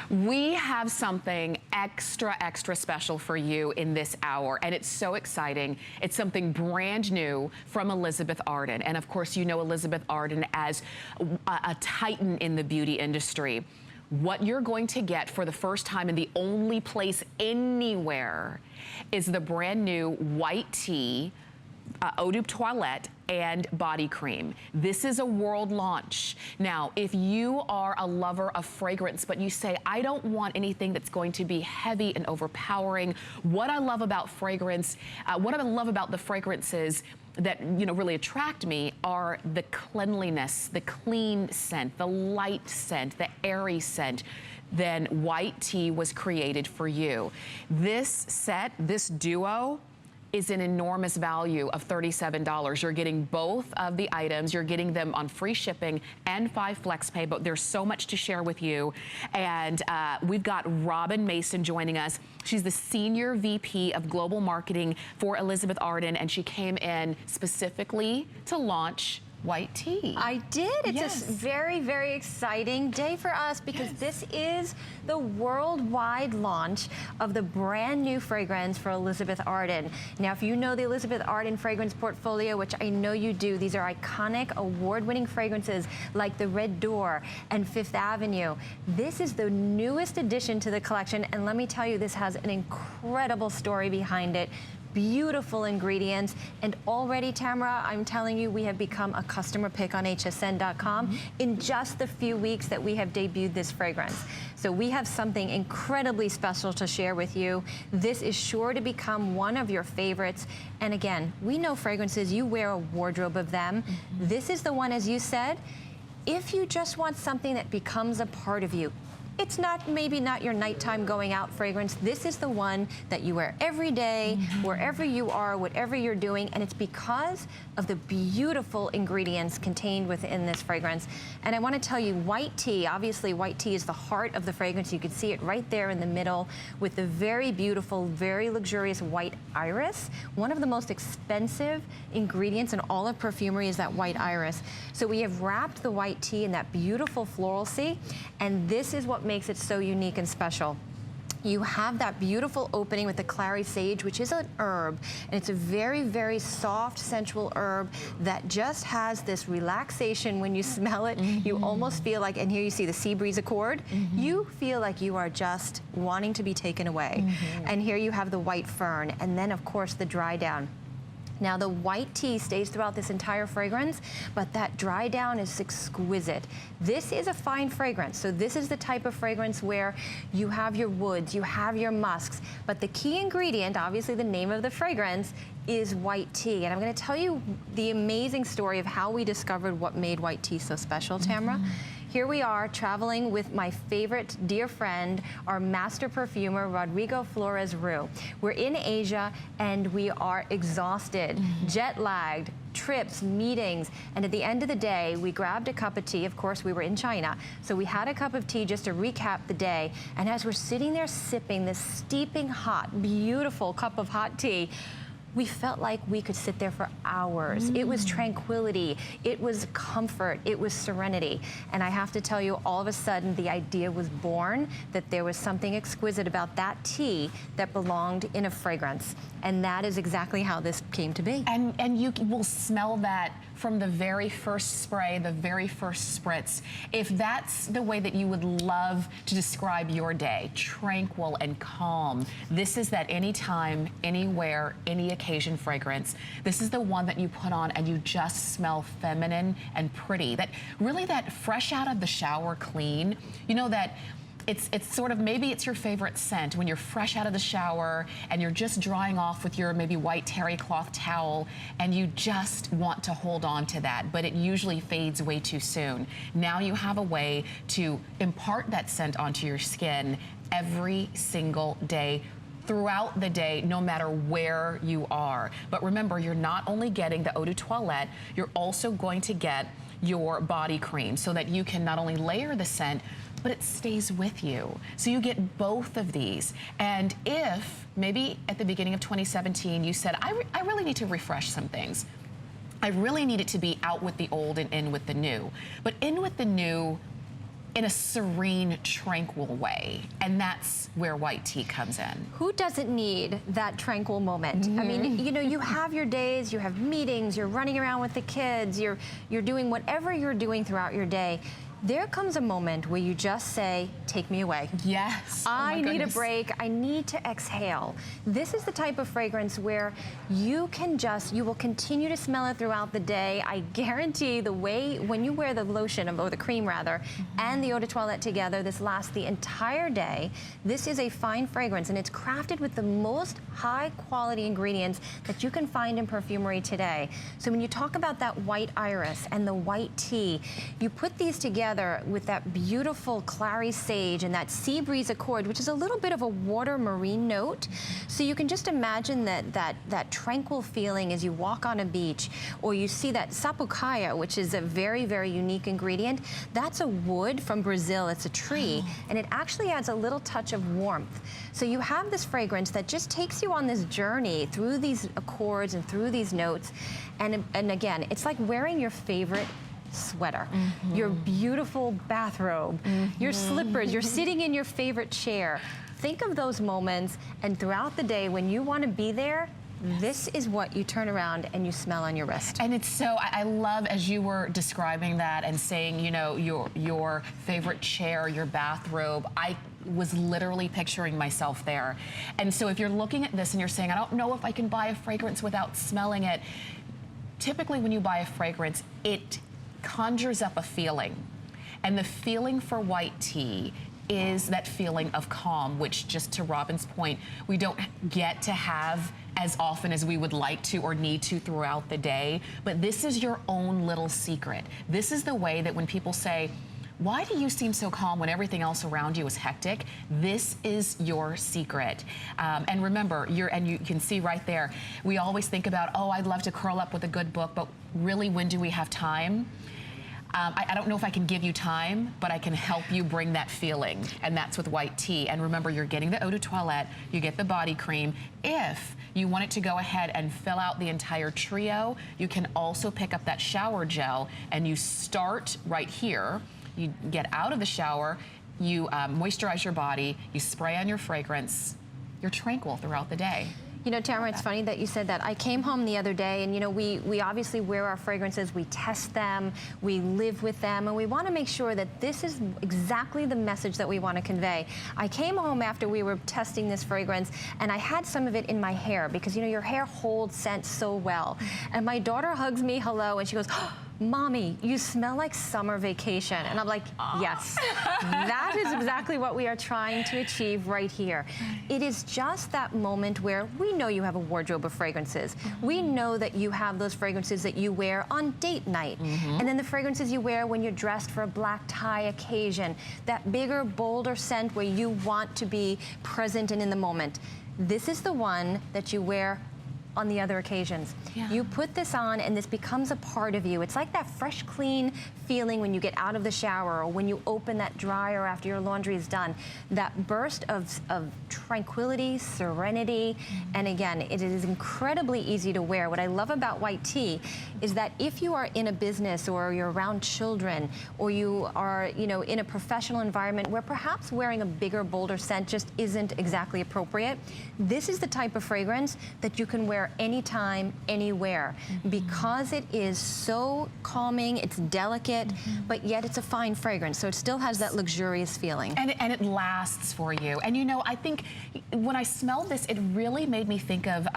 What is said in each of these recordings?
We have something extra special for you in this hour, and it's so exciting. It's something brand new from Elizabeth Arden. And of course, you know Elizabeth Arden as a titan in the beauty industry. What you're going to get for the first time, and the only place anywhere, is the brand new white tea, Eau de Toilette, and body cream. This is a world launch. Now, if you are a lover of fragrance, but you say, I don't want anything that's going to be heavy and overpowering, what I love about fragrance, what I love about the fragrances that really attract me are the cleanliness, the clean scent, the light scent, the airy scent. Then white tea was created for you. This set, this duo, is an enormous value of $37. You're getting both of the items. You're getting them on free shipping and 5 flex pay, but there's so much to share with you. And we've got Robin Mason joining us. She's the Senior VP of Global Marketing for Elizabeth Arden, and she came in specifically to launch white tea. I did. It's a very exciting day for us because this is the worldwide launch of the brand new fragrance for Elizabeth Arden. Now, if you know the Elizabeth Arden fragrance portfolio, which I know you do, these are iconic, award-winning fragrances like the Red Door and Fifth Avenue. This is the newest addition to the collection, and let me tell you, this has an incredible story behind it. Beautiful ingredients, and already, Tamara, I'm telling you, we have become a customer pick on hsn.com in just the few weeks that we have debuted this fragrance. So we have something incredibly special to share with you. This is sure to become one of your favorites. And again, we know fragrances, you wear a wardrobe of them. This is the one, as you said, if you just want something that becomes a part of you. It's maybe not your nighttime going out fragrance. This is the one that you wear every day, wherever you are, whatever you're doing, and it's because of the beautiful ingredients contained within this fragrance. And I want to tell you, white tea, obviously white tea is the heart of the fragrance. You can see it right there in the middle with the very beautiful, very luxurious white iris. One of the most expensive ingredients in all of perfumery is that white iris. So we have wrapped the white tea in that beautiful floralcy, and this is what makes it so unique and special. You have that beautiful opening with the clary sage, which is an herb, and it's a very soft, sensual herb that just has this relaxation when you smell it. You almost feel like, and here you see the sea breeze accord, you feel like you are just wanting to be taken away. And here you have the white fern, and then of course the dry down. Now, the white tea stays throughout this entire fragrance, but that dry down is exquisite. This is a fine fragrance, so this is the type of fragrance where you have your woods, you have your musks, but the key ingredient, obviously the name of the fragrance, is white tea. And I'm going to tell you the amazing story of how we discovered what made white tea so special, Tamara. Here we are traveling with my favorite dear friend, our master perfumer, Rodrigo Flores-Rue. We're in Asia and we are exhausted, jet-lagged, trips, meetings, and at the end of the day, we grabbed a cup of tea. Of course, we were in China, so we had a cup of tea just to recap the day. And as we're sitting there sipping this steeping hot, beautiful cup of hot tea, we felt like we could sit there for hours. It was tranquility, it was comfort, it was serenity. And I have to tell you, all of a sudden, the idea was born that there was something exquisite about that tea that belonged in a fragrance. And that is exactly how this came to be. And you will smell that from the very first spray, the very first spritz. If that's the way that you would love to describe your day, tranquil and calm, this is that anytime, anywhere, any occasion fragrance. This is the one that you put on and you just smell feminine and pretty. That really, that fresh out of the shower clean, you know, that it's sort of, maybe it's your favorite scent when you're fresh out of the shower and you're just drying off with your maybe white terry cloth towel and you just want to hold on to that, but it usually fades way too soon. Now you have a way to impart that scent onto your skin every single day, throughout the day, no matter where you are. But remember, you're not only getting the Eau de Toilette, you're also going to get your body cream so that you can not only layer the scent, but it stays with you. So you get both of these. And if maybe at the beginning of 2017 you said, I really need to refresh some things. I really need it to be out with the old and in with the new. But in with the new in a serene, tranquil way. And that's where white tea comes in. Who doesn't need that tranquil moment? I mean, you know, you have your days, you have meetings, you're running around with the kids, you're doing whatever you're doing throughout your day. There comes a moment where you just say, take me away. Yes. I need a break. I need to exhale. This is the type of fragrance where you will continue to smell it throughout the day. I guarantee when you wear the lotion, or the cream rather, and the Eau de Toilette together, this lasts the entire day. This is a fine fragrance, and it's crafted with the most high quality ingredients that you can find in perfumery today. So when you talk about that white iris and the white tea, you put these together with that beautiful clary sage and that sea breeze accord, which is a little bit of a water marine note. So you can just imagine that tranquil feeling as you walk on a beach, or you see that sapucaia, which is a very, very unique ingredient. That's a wood from Brazil. It's a tree, and it actually adds a little touch of warmth. So you have this fragrance that just takes you on this journey through these accords and through these notes. And again, it's like wearing your favorite sweater, your beautiful bathrobe, your slippers, you're sitting in your favorite chair. Think of those moments, and throughout the day when you want to be there, this is what you turn around and you smell on your wrist. And it's so, I love as you were describing that and saying, you know, your favorite chair, your bathrobe, I was literally picturing myself there. And so if you're looking at this and you're saying, I don't know if I can buy a fragrance without smelling it, typically when you buy a fragrance, it conjures up a feeling. And the feeling for white tea is that feeling of calm, which, just to Robin's point, we don't get to have as often as we would like to or need to throughout the day. But this is your own little secret. This is the way that when people say, why do you seem so calm when everything else around you is hectic? This is your secret. And remember, and you can see right there, we always think about, oh, I'd love to curl up with a good book, but really, when do we have time? I don't know if I can give you time, but I can help you bring that feeling, and that's with white tea. And remember, you're getting the Eau de Toilette, you get the body cream. If you want it to go ahead and fill out the entire trio, you can also pick up that shower gel, and you start right here. You get out of the shower, you moisturize your body, you spray on your fragrance. You're tranquil throughout the day. You know, Tamara, it's funny that you said that. I came home the other day, and you know, we obviously wear our fragrances, we test them, we live with them, and we want to make sure that this is exactly the message that we want to convey. I came home after we were testing this fragrance, and I had some of it in my hair, because you know, your hair holds scent so well. And my daughter hugs me hello, and she goes, oh, Mommy, you smell like summer vacation. And I'm like, yes, that is exactly what we are trying to achieve right here. It is just that moment where we know you have a wardrobe of fragrances. We know that you have those fragrances that you wear on date night. And then the fragrances you wear when you're dressed for a black tie occasion. That bigger, bolder scent where you want to be present and in the moment. This is the one that you wear on the other occasions. You put this on and this becomes a part of you. It's like that fresh, clean feeling when you get out of the shower or when you open that dryer after your laundry is done. That burst of tranquility, serenity, and again, it is incredibly easy to wear. What I love about white tea is that if you are in a business or you're around children or you are, you know, in a professional environment where perhaps wearing a bigger, bolder scent just isn't exactly appropriate, this is the type of fragrance that you can wear anytime, anywhere, because it is so calming, it's delicate, but yet it's a fine fragrance, so it still has that luxurious feeling. And it lasts for you. And you know, I think when I smelled this, it really made me think of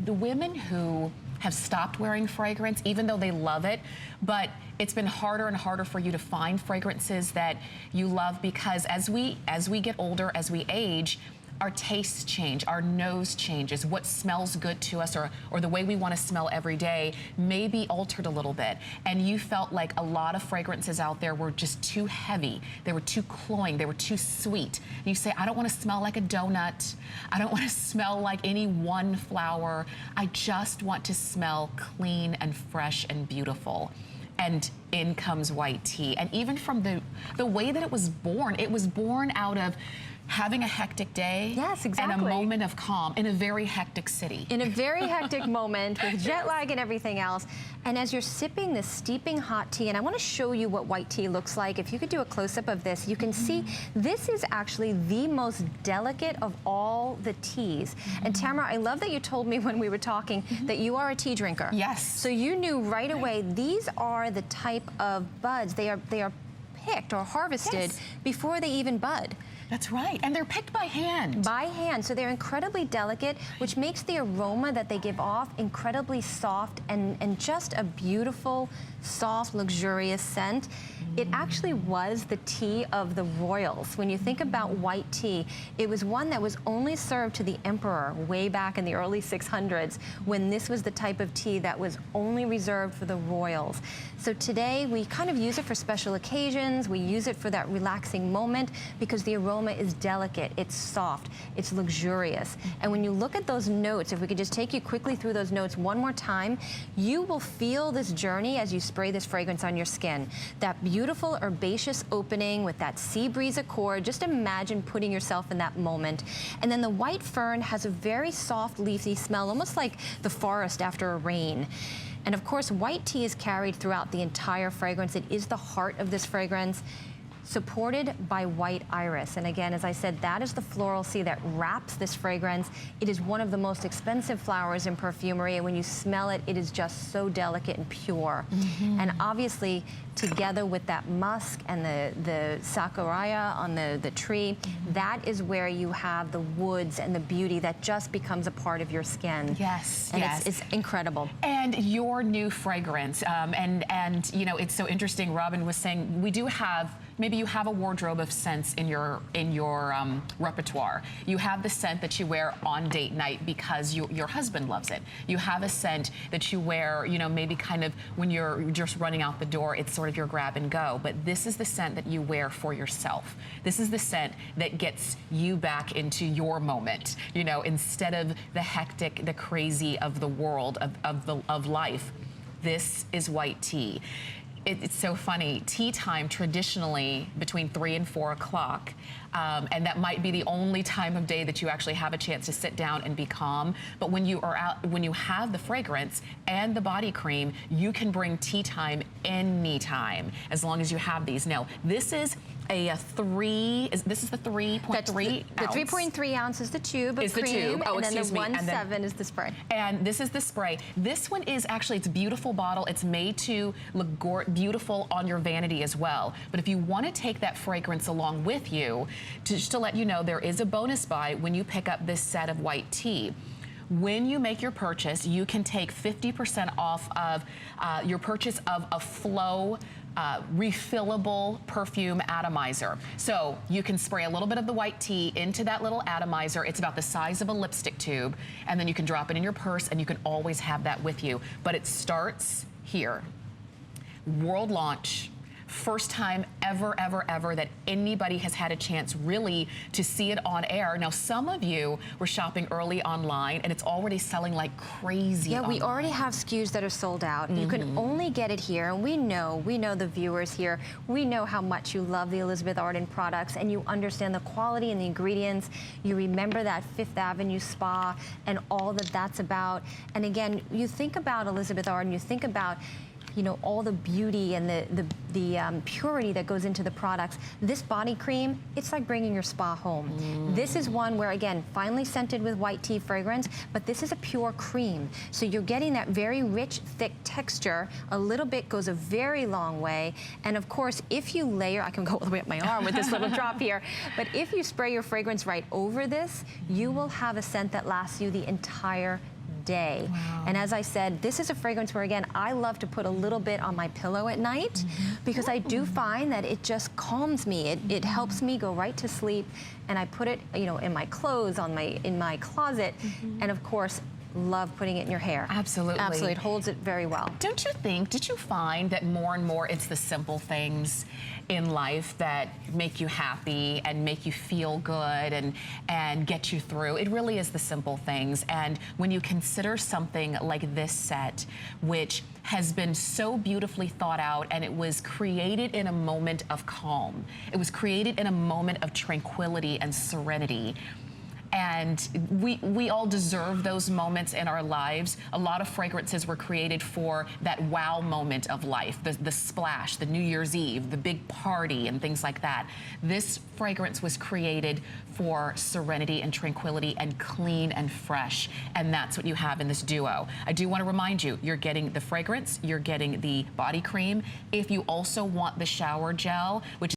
the women who have stopped wearing fragrance, even though they love it, but it's been harder and harder for you to find fragrances that you love, because as we get older, as we age, our tastes change, our nose changes, what smells good to us or the way we want to smell every day may be altered a little bit. And you felt like a lot of fragrances out there were just too heavy. They were too cloying, they were too sweet. And you say, I don't want to smell like a donut. I don't want to smell like any one flower. I just want to smell clean and fresh and beautiful. And in comes white tea. And even from the way that it was born out of having a hectic day. Yes, exactly. And a moment of calm in a very hectic city. In a very hectic moment with jet lag and everything else. And as you're sipping this steeping hot tea, and I want to show you what white tea looks like. If you could do a close-up of this, you can see this is actually the most delicate of all the teas. And Tamara, I love that you told me when we were talking that you are a tea drinker. Yes. So you knew right away these are the type of buds. They are picked or harvested before they even bud. That's right, and they're picked by hand. By hand, so they're incredibly delicate, which makes the aroma that they give off incredibly soft and just a beautiful, soft, luxurious scent. It actually was the tea of the royals. When you think about white tea, it was one that was only served to the emperor way back in the early 600s, when this was the type of tea that was only reserved for the royals. So today we kind of use it for special occasions. We use it for that relaxing moment because the aroma is delicate, it's soft, it's luxurious. And when you look at those notes, if we could just take you quickly through those notes one more time, you will feel this journey as you spray this fragrance on your skin. That beautiful herbaceous opening with that sea breeze accord. Just imagine putting yourself in that moment. And then the white fern has a very soft leafy smell, almost like the forest after a rain. And of course, white tea is carried throughout the entire fragrance. It is the heart of this fragrance, supported by white iris. And again, as I said, that is the floral sea that wraps this fragrance. It is one of the most expensive flowers in perfumery, and when you smell it, it is just so delicate and pure. And obviously, together with that musk and the sakuraya on the tree, that is where you have the woods and the beauty that just becomes a part of your skin. Yes, and yes. It's incredible. And your new fragrance, and you know, it's so interesting. Robin was saying we do have, maybe you have a wardrobe of scents in your repertoire. You have the scent that you wear on date night because your husband loves it. You have a scent that you wear, you know, maybe kind of when you're just running out the door, it's sort of your grab and go. But this is the scent that you wear for yourself. This is the scent that gets you back into your moment, you know, instead of the hectic, the crazy of the world, of life. This is white tea. It's so funny. Tea time traditionally between 3 and 4 o'clock, and that might be the only time of day that you actually have a chance to sit down and be calm. But when you are out, when you have the fragrance and the body cream, you can bring tea time anytime as long as you have these. Now, this is a this is the 3.3 ounce. The 3.3 ounce is the tube of cream, Oh, and then the excuse me. 1.7 is the spray. And this is the spray. This one is actually, it's a beautiful bottle. It's made to look beautiful on your vanity as well. But if you want to take that fragrance along with you, just to let you know, there is a bonus buy when you pick up this set of white tea. When you make your purchase, you can take 50% off of your purchase of a Flow refillable perfume atomizer. So you can spray a little bit of the white tea into that little atomizer. It's about the size of a lipstick tube, and then you can drop it in your purse, and you can always have that with you. But it starts here. World launch. First time ever, ever, ever that anybody has had a chance really to see it on air. Now, some of you were shopping early online and it's already selling like crazy. Yeah, online. we already have SKUs that are sold out. You can only get it here, and we know the viewers here, we know how much you love the Elizabeth Arden products, and you understand the quality and the ingredients. You remember that Fifth Avenue spa and all that that's about. And again, you think about Elizabeth Arden, you think about, you know, all the beauty and the purity that goes into the products. This body cream, it's like bringing your spa home. This is one where, again, finely scented with white tea fragrance, but this is a pure cream. So you're getting that very rich, thick texture. A little bit goes a very long way. And of course, if you layer, I can go all the way up my arm with this little drop here, but if you spray your fragrance right over this, you will have a scent that lasts you the entire day. Wow. And as I said, this is a fragrance where, again, I love to put a little bit on my pillow at night because I do find that it just calms me. It helps me go right to sleep, and I put it, you know, in my clothes, in my closet, and of course, love putting it in your hair. Absolutely. Absolutely, it holds it very well. Don't you think, did you find that more and more it's the simple things in life that make you happy and make you feel good and get you through? It really is the simple things. And when you consider something like this set, which has been so beautifully thought out, and it was created in a moment of calm. It was created in a moment of tranquility and serenity. And we all deserve those moments in our lives. A lot of fragrances were created for that wow moment of life, the splash, the New Year's Eve, the big party, and things like that. This fragrance was created for serenity and tranquility and clean and fresh. And that's what you have in this duo. I do want to remind you, you're getting the fragrance, you're getting the body cream. If you also want the shower gel, which